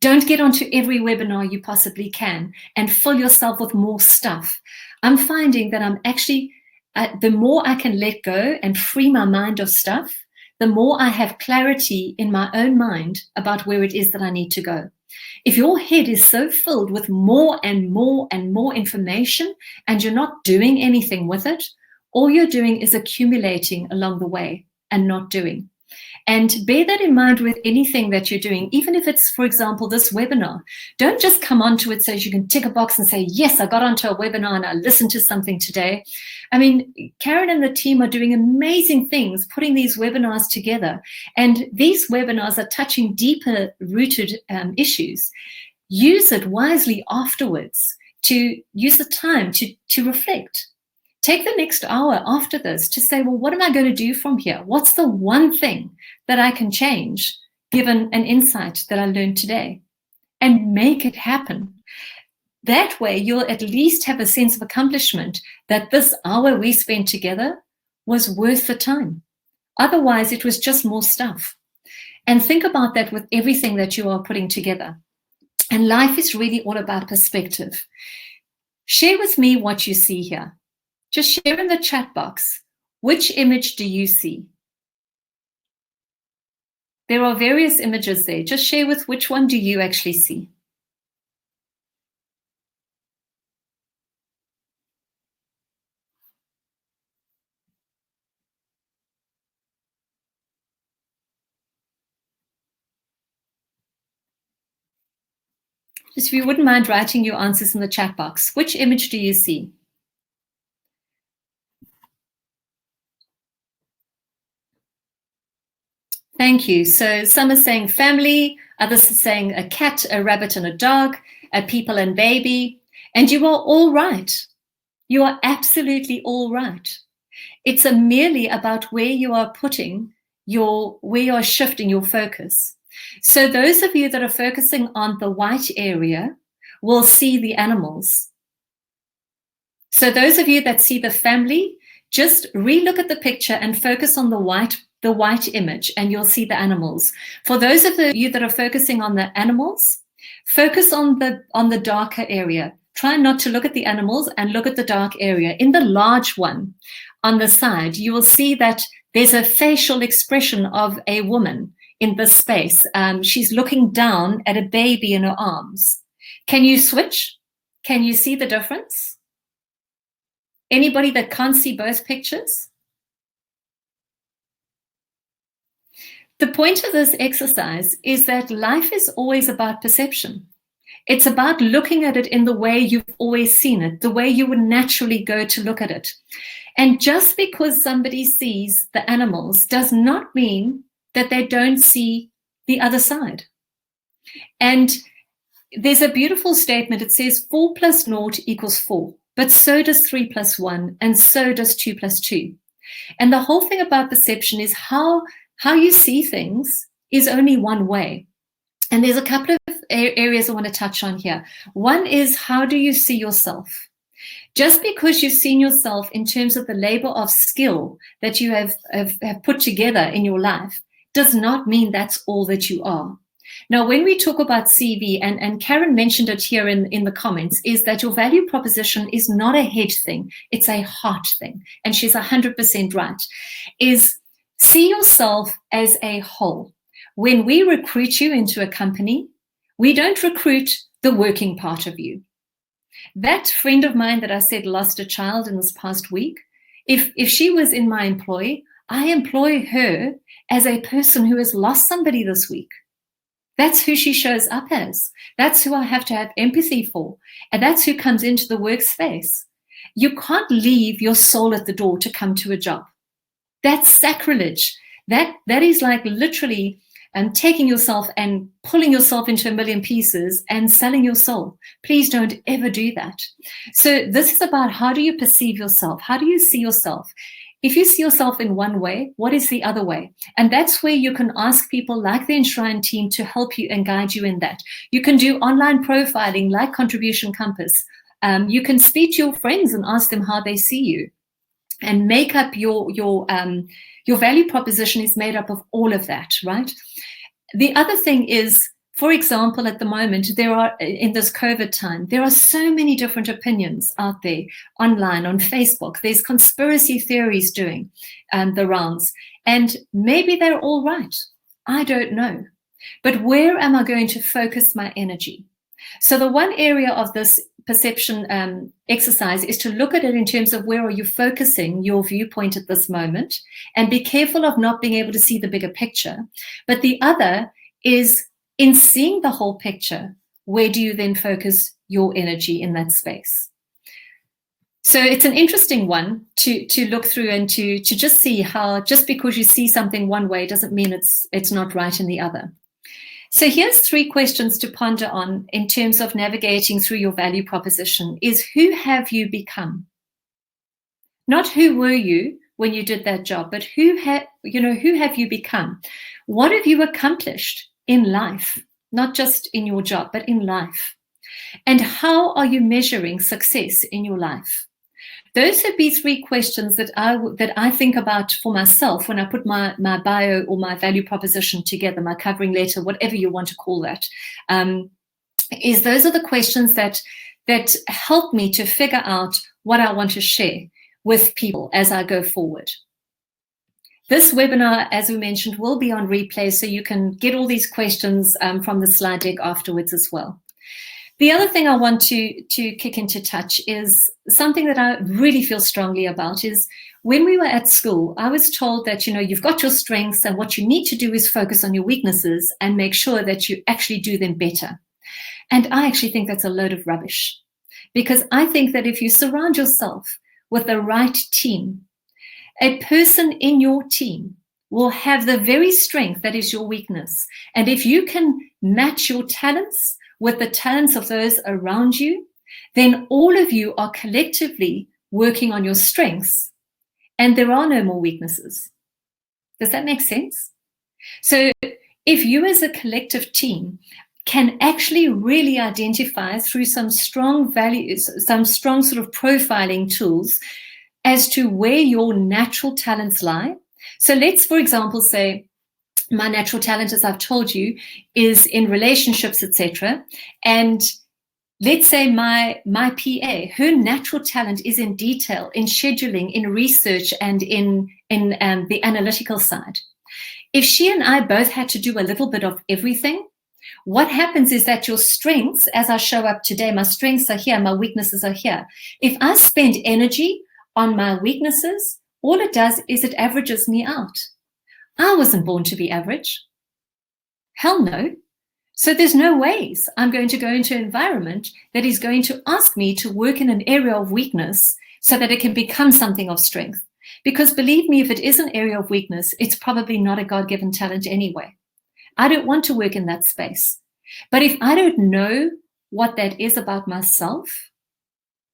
Don't get onto every webinar you possibly can and fill yourself with more stuff. I'm finding that I'm actually, the more I can let go and free my mind of stuff, the more I have clarity in my own mind about where it is that I need to go. If your head is so filled with more and more and more information and you're not doing anything with it, all you're doing is accumulating along the way and not doing. And bear that in mind with anything that you're doing, even if it's, for example, this webinar. Don't just come onto it so you can tick a box and say, yes, I got onto a webinar and I listened to something today. I mean, Karen and the team are doing amazing things, putting these webinars together. And these webinars are touching deeper rooted issues. Use it wisely afterwards to use the time to reflect. Take the next hour after this to say, well, what am I going to do from here? What's the one thing that I can change given an insight that I learned today? And make it happen. That way, you'll at least have a sense of accomplishment that this hour we spent together was worth the time. Otherwise, it was just more stuff. And think about that with everything that you are putting together. And life is really all about perspective. Share with me what you see here. Just share in the chat box. Which image do you see? There are various images there. Just share with which one do you actually see? Just if you wouldn't mind writing your answers in the chat box. Which image do you see? Thank you. So some are saying family, others are saying a cat, a rabbit, and a dog, a people and baby. And you are all right. You are absolutely all right. It's merely about where you are putting where you are shifting your focus. So those of you that are focusing on the white area will see the animals. So those of you that see the family, just re-look at the picture and focus on the white image, and you'll see the animals. For those of you that are focusing on the animals, focus on the darker area. Try not to look at the animals and look at the dark area. In the large one on the side, you will see that there's a facial expression of a woman in this space. She's looking down at a baby in her arms. Can you switch? Can you see the difference? Anybody that can't see both pictures? The point of this exercise is that life is always about perception. It's about looking at it in the way you've always seen it, the way you would naturally go to look at it. And just because somebody sees the animals does not mean that they don't see the other side. And there's a beautiful statement. It says 4 + 0 = 4, but so does 3 + 1, and so does 2 + 2. And the whole thing about perception is how you see things is only one way. And there's a couple of areas I want to touch on here. One is, how do you see yourself? Just because you've seen yourself in terms of the labor of skill that you have put together in your life does not mean that's all that you are. Now, when we talk about CV, and Karen mentioned it here in the comments, is that your value proposition is not a head thing, it's a heart thing. And she's 100% right. Is see yourself as a whole. When we recruit you into a company, we don't recruit the working part of you. That friend of mine that I said lost a child in this past week, if she was in my employ, I employ her as a person who has lost somebody this week. That's who she shows up as. That's who I have to have empathy for. And that's who comes into the workspace. You can't leave your soul at the door to come to a job. That's sacrilege. That is like literally taking yourself and pulling yourself into a million pieces and selling your soul. Please don't ever do that. So this is about, how do you perceive yourself? How do you see yourself? If you see yourself in one way, what is the other way? And that's where you can ask people like the Enshrine team to help you and guide you in that. You can do online profiling like Contribution Compass. You can speak to your friends and ask them how they see you. And make up your value proposition is made up of all of that, right? The other thing is, for example, at the moment, there are, in this COVID time, there are so many different opinions out there online, on Facebook. There's conspiracy theories doing the rounds. And maybe they're all right. I don't know. But where am I going to focus my energy? So the one area of this perception exercise is to look at it in terms of, where are you focusing your viewpoint at this moment, and be careful of not being able to see the bigger picture. But the other is, in seeing the whole picture, where do you then focus your energy in that space? So it's an interesting one to look through and to just see how, just because you see something one way doesn't mean it's not right in the other. So here's 3 questions to ponder on in terms of navigating through your value proposition is, who have you become? Not who were you when you did that job, but who have you become? What have you accomplished in life? Not just in your job, but in life. And how are you measuring success in your life? Those would be three questions that I think about for myself when I put my bio or my value proposition together, my covering letter, whatever you want to call that. Those are the questions that help me to figure out what I want to share with people as I go forward. This webinar, as we mentioned, will be on replay, so you can get all these questions from the slide deck afterwards as well. The other thing I want to kick into touch is something that I really feel strongly about is when we were at school, I was told that, you've got your strengths and what you need to do is focus on your weaknesses and make sure that you actually do them better. And I actually think that's a load of rubbish, because I think that if you surround yourself with the right team, a person in your team will have the very strength that is your weakness. And if you can match your talents with the talents of those around you, then all of you are collectively working on your strengths and there are no more weaknesses. Does that make sense? So if you as a collective team can actually really identify through some strong values, some strong sort of profiling tools as to where your natural talents lie. So let's, for example, say, my natural talent, as I've told you, is in relationships, etc. And let's say my PA, her natural talent is in detail, in scheduling, in research, and in the analytical side. If she and I both had to do a little bit of everything, what happens is that your strengths, as I show up today, my strengths are here, my weaknesses are here. If I spend energy on my weaknesses, all it does is it averages me out. I wasn't born to be average. Hell no. So there's no ways I'm going to go into an environment that is going to ask me to work in an area of weakness so that it can become something of strength. Because believe me, if it is an area of weakness, it's probably not a God-given talent anyway. I don't want to work in that space. But if I don't know what that is about myself,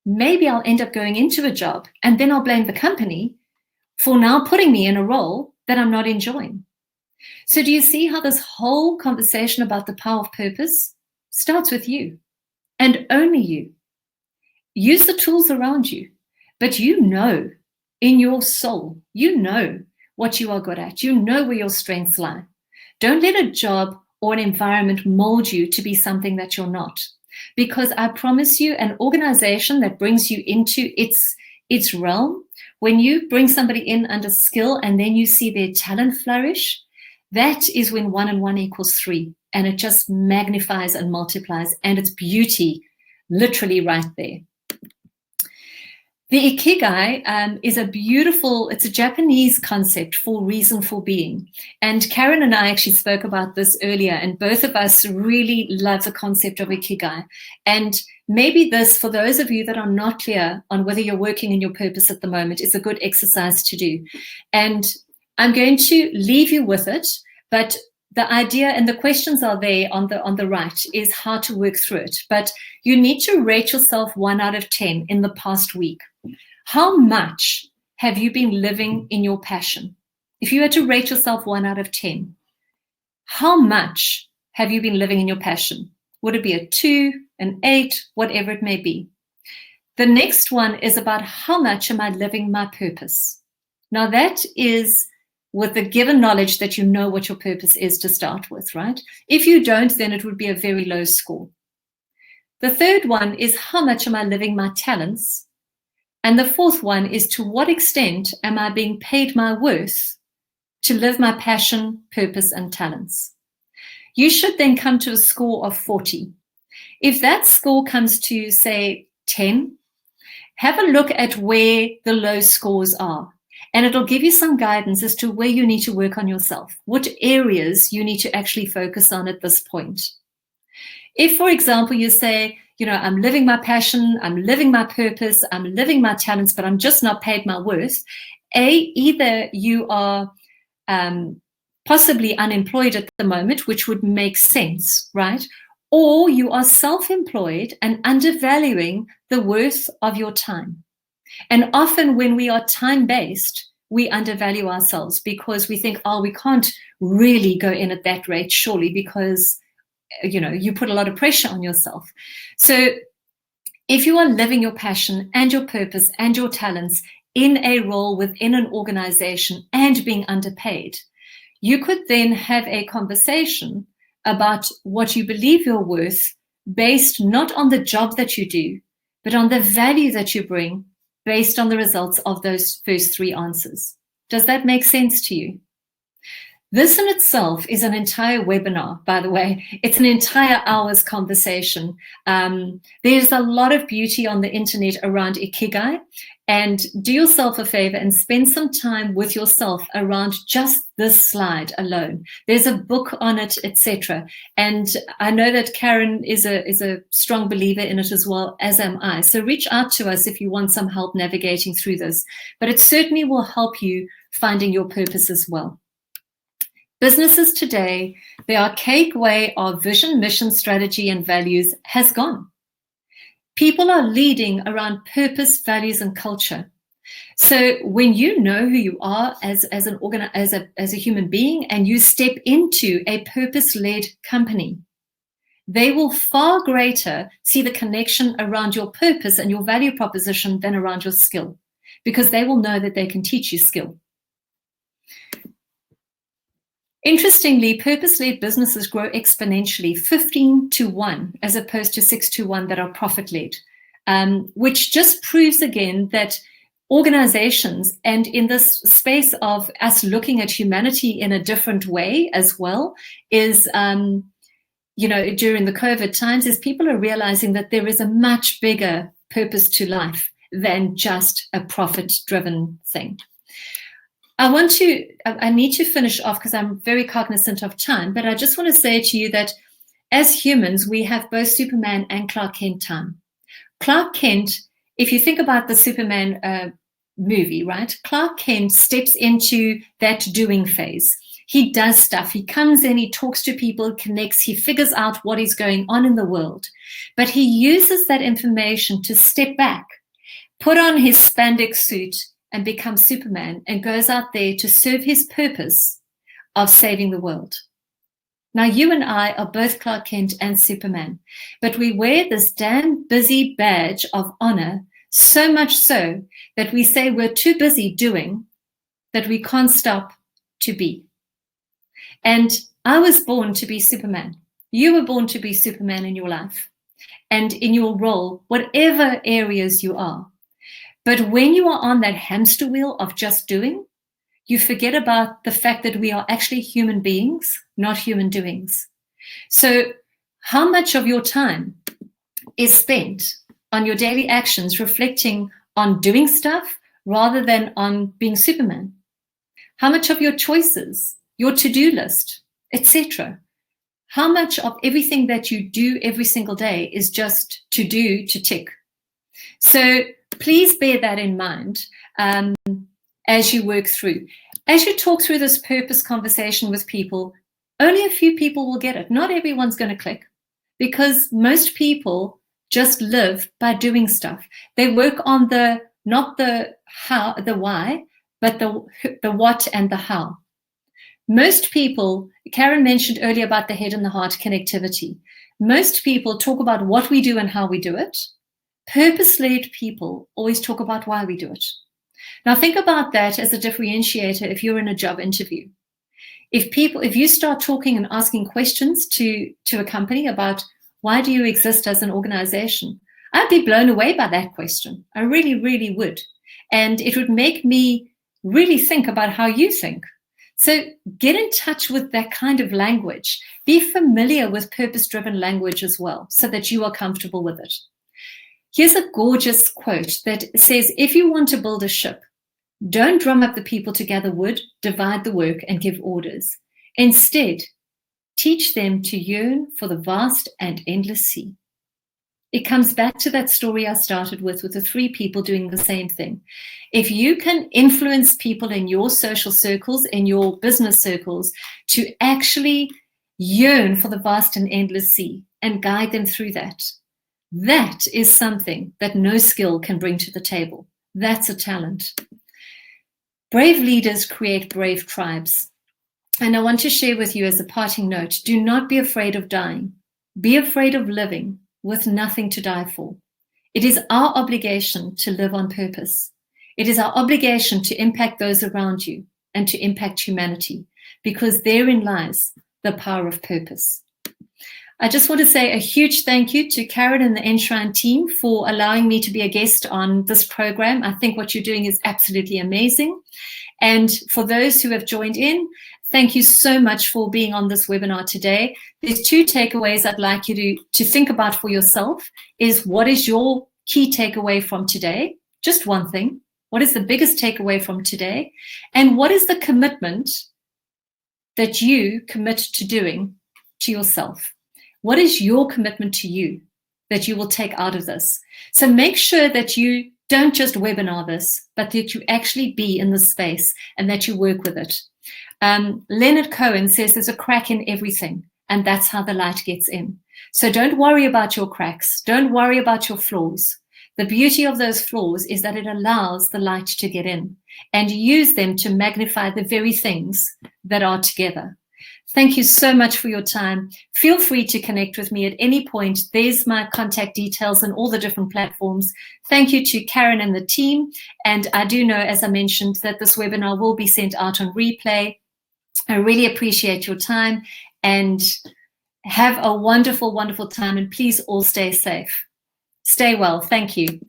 maybe I'll end up going into a job and then I'll blame the company for now putting me in a role that I'm not enjoying. So do you see how this whole conversation about the power of purpose starts with you and only you? Use the tools around you, but you know in your soul, you know what you are good at. You know where your strengths lie. Don't let a job or an environment mold you to be something that you're not. Because I promise you, an organization that brings you into its realm, when you bring somebody in under skill and then you see their talent flourish, that is when 1 and 1 equals 3. And it just magnifies and multiplies, and it's beauty literally right there. The Iki Guy is it's a Japanese concept for reason for being. And Karen and I actually spoke about this earlier, and both of us really love the concept of Iki Guy. And maybe this, for those of you that are not clear on whether you're working in your purpose at the moment, is a good exercise to do. And I'm going to leave you with it, but the idea and the questions are there on the right is how to work through it. But you need to rate yourself 1 out of 10 in the past week. How much have you been living in your passion? If you had to rate yourself 1 out of 10, how much have you been living in your passion? Would it be a 2, an 8, whatever it may be? The next one is about how much am I living my purpose? Now that is with the given knowledge that you know what your purpose is to start with, right? If you don't, then it would be a very low score. The third one is how much am I living my talents? And the fourth one is to what extent am I being paid my worth to live my passion, purpose, and talents? You should then come to a score of 40. If that score comes to, say, 10, have a look at where the low scores are. And it'll give you some guidance as to where you need to work on yourself, what areas you need to actually focus on at this point. If, for example, you say, I'm living my passion, I'm living my purpose, I'm living my talents, but I'm just not paid my worth, either you are possibly unemployed at the moment, which would make sense, right? Or you are self-employed and undervaluing the worth of your time. And often when we are time-based, we undervalue ourselves because we think, oh, we can't really go in at that rate, surely, because, you put a lot of pressure on yourself. So if you are living your passion and your purpose and your talents in a role within an organization and being underpaid, you could then have a conversation about what you believe you're worth based not on the job that you do, but on the value that you bring based on the results of those first three answers. Does that make sense to you? This in itself is an entire webinar, by the way. It's an entire hour's conversation. There's a lot of beauty on the internet around Iki Guy, and do yourself a favor and spend some time with yourself around just this slide alone. There's a book on it, etc. And I know that Karen is a strong believer in it as well, as am I. So reach out to us if you want some help navigating through this. But it certainly will help you finding your purpose as well. Businesses today, their archaic way of vision, mission, strategy, and values has gone. People are leading around purpose, values, and culture. So when you know who you are as a human being and you step into a purpose-led company, they will far greater see the connection around your purpose and your value proposition than around your skill, because they will know that they can teach you skill. Interestingly, purpose-led businesses grow exponentially, 15 to 1, as opposed to 6 to 1 that are profit-led, which just proves again that organizations, and in this space of us looking at humanity in a different way as well, is, during the COVID times, is people are realizing that there is a much bigger purpose to life than just a profit-driven thing. I need to finish off because I'm very cognizant of time, but I just want to say to you that as humans, we have both Superman and Clark Kent time. Clark Kent, if you think about the Superman movie, right? Clark Kent steps into that doing phase. He does stuff. He comes in, he talks to people, connects, he figures out what is going on in the world. But he uses that information to step back, put on his spandex suit, and becomes Superman and goes out there to serve his purpose of saving the world. Now, you and I are both Clark Kent and Superman, but we wear this damn busy badge of honor, so much so that we say we're too busy doing that we can't stop to be. And I was born to be Superman. You were born to be Superman in your life and in your role, whatever areas you are. But when you are on that hamster wheel of just doing, you forget about the fact that we are actually human beings, not human doings. So how much of your time is spent on your daily actions reflecting on doing stuff rather than on being Superman? How much of your choices, your to-do list, etc., how much of everything that you do every single day is just to do, to tick? So please bear that in mind as you work through. As you talk through this purpose conversation with people, only a few people will get it. Not everyone's going to click, because most people just live by doing stuff. They work on not the how, the why, but the what and the how. Most people, Karen mentioned earlier about the head and the heart connectivity. Most people talk about what we do and how we do it. Purpose-led people always talk about why we do it. Now think about that as a differentiator if you're in a job interview. If you start talking and asking questions to a company about why do you exist as an organization, I'd be blown away by that question. I really, really would. And it would make me really think about how you think. So get in touch with that kind of language. Be familiar with purpose-driven language as well, so that you are comfortable with it. Here's a gorgeous quote that says, if you want to build a ship, don't drum up the people to gather wood, divide the work, and give orders. Instead, teach them to yearn for the vast and endless sea. It comes back to that story I started with the 3 people doing the same thing. If you can influence people in your social circles, in your business circles, to actually yearn for the vast and endless sea and guide them through that, that is something that no skill can bring to the table. That's a talent. Brave leaders create brave tribes. And I want to share with you as a parting note, do not be afraid of dying. Be afraid of living with nothing to die for. It is our obligation to live on purpose. It is our obligation to impact those around you and to impact humanity, because therein lies the power of purpose. I just want to say a huge thank you to Karen and the Enshrine team for allowing me to be a guest on this program. I think what you're doing is absolutely amazing. And for those who have joined in, thank you so much for being on this webinar today. There's two takeaways I'd like you to think about for yourself. Is what is your key takeaway from today? Just one thing. What is the biggest takeaway from today? And what is the commitment that you commit to doing to yourself? What is your commitment to you that you will take out of this? So make sure that you don't just webinar this, but that you actually be in the space and that you work with it. Leonard Cohen says there's a crack in everything, and that's how the light gets in. So don't worry about your cracks. Don't worry about your flaws. The beauty of those flaws is that it allows the light to get in, and use them to magnify the very things that are together. Thank you so much for your time. Feel free to connect with me at any point. There's my contact details on all the different platforms. Thank you to Karen and the team. And I do know, as I mentioned, that this webinar will be sent out on replay. I really appreciate your time, and have a wonderful, wonderful time. And please all stay safe. Stay well. Thank you.